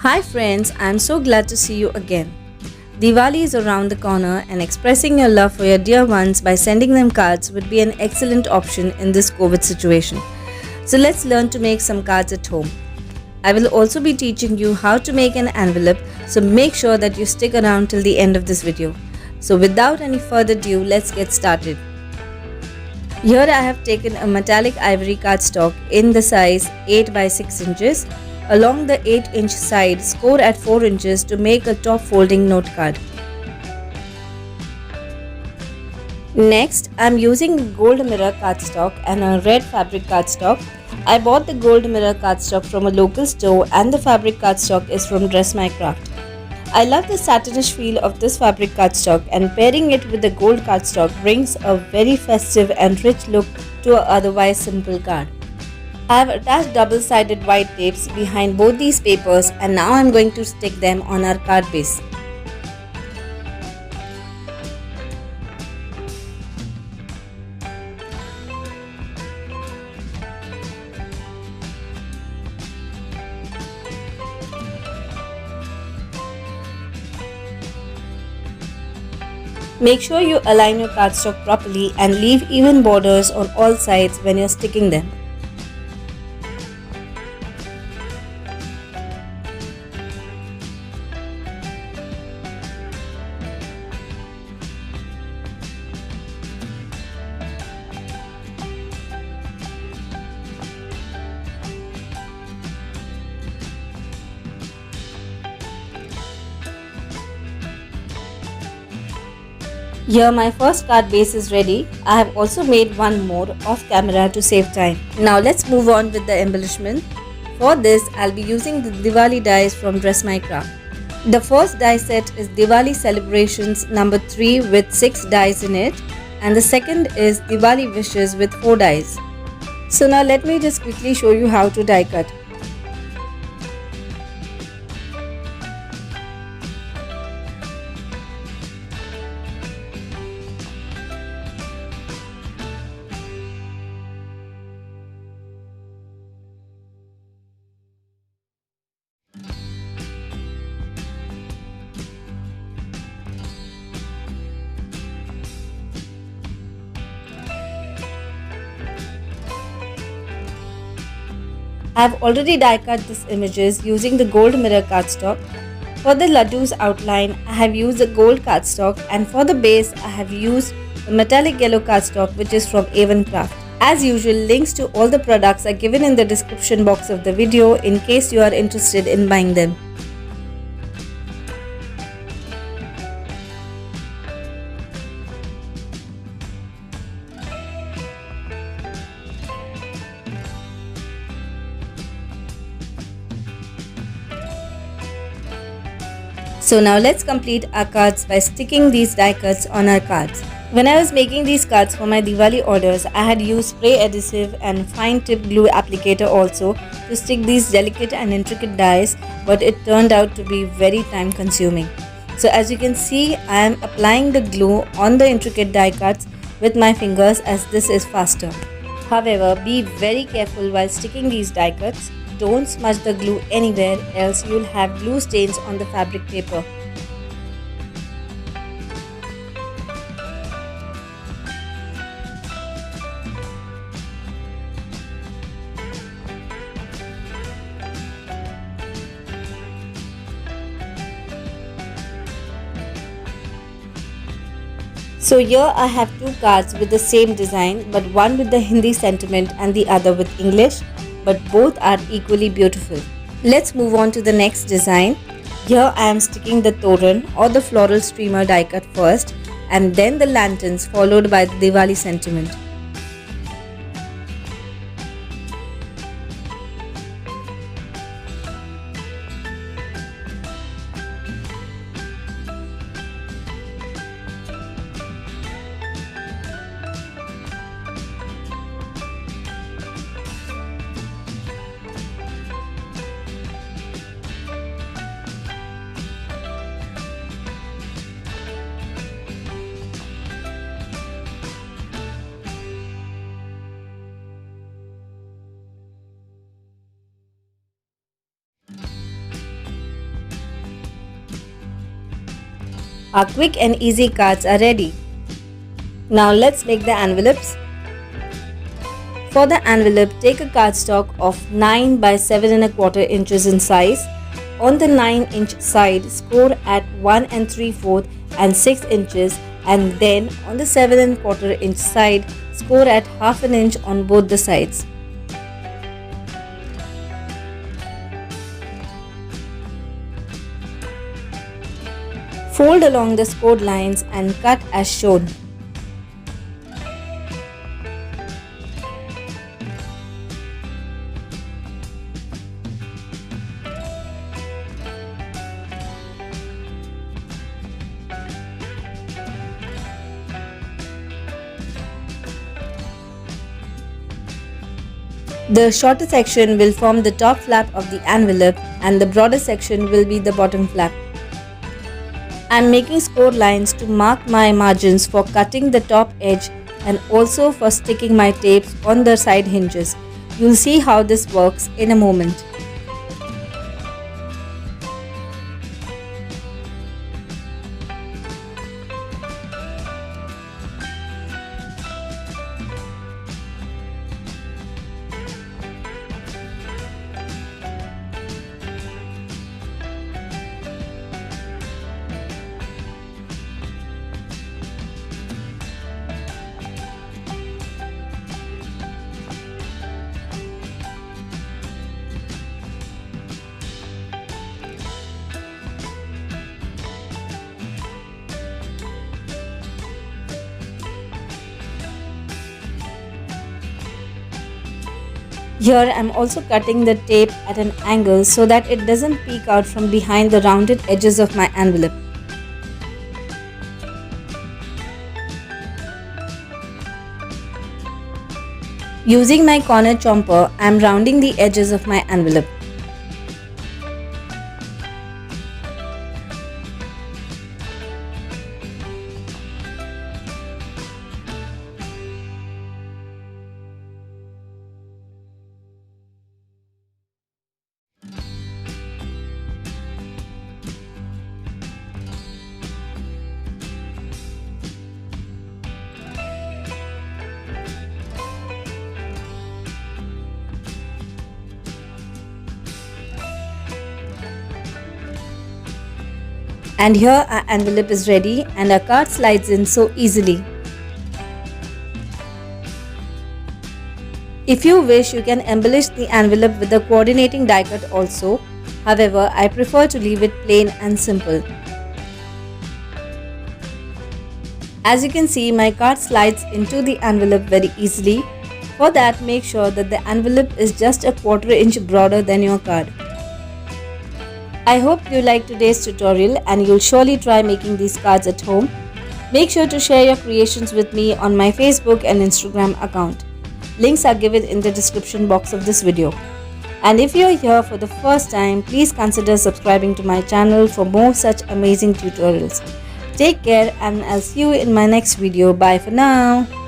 Hi friends, I'm so glad to see you again. Diwali is around the corner and expressing your love for your dear ones by sending them cards would be an excellent option in this COVID situation. So let's learn to make some cards at home. I will also be teaching you how to make an envelope, so make sure that you stick around till the end of this video. So without any further ado, let's get started. Here I have taken a metallic ivory cardstock in the size 8 by 6 inches. Along the 8-inch side, score at 4 inches to make a top folding note card. Next, I am using gold mirror cardstock and a red fabric cardstock. I bought the gold mirror cardstock from a local store and the fabric cardstock is from Dress My Craft. I love the satinish feel of this fabric cardstock, and pairing it with the gold cardstock brings a very festive and rich look to an otherwise simple card. I have attached double-sided white tapes behind both these papers, and now I am going to stick them on our card base. Make sure you align your cardstock properly and leave even borders on all sides when you are sticking them. Here my first card base is ready. I have also made one more off camera to save time. Now let's move on with the embellishment. For this, I'll be using the Diwali dies from Dress My Craft. The first die set is Diwali Celebrations number 3 with 6 dies in it, and the second is Diwali Wishes with 4 dies. So now let me just quickly show you how to die cut. I have already die cut these images using the gold mirror cardstock. For the laddu's outline, I have used the gold cardstock, and for the base, I have used the metallic yellow cardstock, which is from Avon Craft. As usual, links to all the products are given in the description box of the video in case you are interested in buying them. So now let's complete our cards by sticking these die cuts on our cards. When I was making these cards for my Diwali orders, I had used spray adhesive and fine tip glue applicator also to stick these delicate and intricate dies, but it turned out to be very time consuming. So as you can see, I am applying the glue on the intricate die cuts with my fingers as this is faster. However, be very careful while sticking these die cuts. Don't smudge the glue anywhere, else you'll have glue stains on the fabric paper. So here I have two cards with the same design, but one with the Hindi sentiment and the other with English, but both are equally beautiful. Let's move on to the next design. Here I am sticking the toran or the floral streamer die cut first, and then the lanterns followed by the Diwali sentiment. Our quick and easy cards are ready. Now let's make the envelopes. For the envelope, take a cardstock of 9 by 7¼ inches in size. On the 9-inch side, score at 1 3/4 and 6 inches, and then on the 7¼ inch side, score at ½ inch on both the sides. Fold along the scored lines and cut as shown. The shorter section will form the top flap of the envelope and the broader section will be the bottom flap. I am making score lines to mark my margins for cutting the top edge and also for sticking my tapes on the side hinges. You'll see how this works in a moment. Here I am also cutting the tape at an angle so that it doesn't peek out from behind the rounded edges of my envelope. Using my corner chomper, I am rounding the edges of my envelope. And here our envelope is ready and our card slides in so easily. If you wish, you can embellish the envelope with a coordinating die cut also. However, I prefer to leave it plain and simple. As you can see, my card slides into the envelope very easily. For that, make sure that the envelope is just a 1/4 inch broader than your card. I hope you liked today's tutorial and you'll surely try making these cards at home. Make sure to share your creations with me on my Facebook and Instagram account. Links are given in the description box of this video. And if you're here for the first time, please consider subscribing to my channel for more such amazing tutorials. Take care and I'll see you in my next video. Bye for now.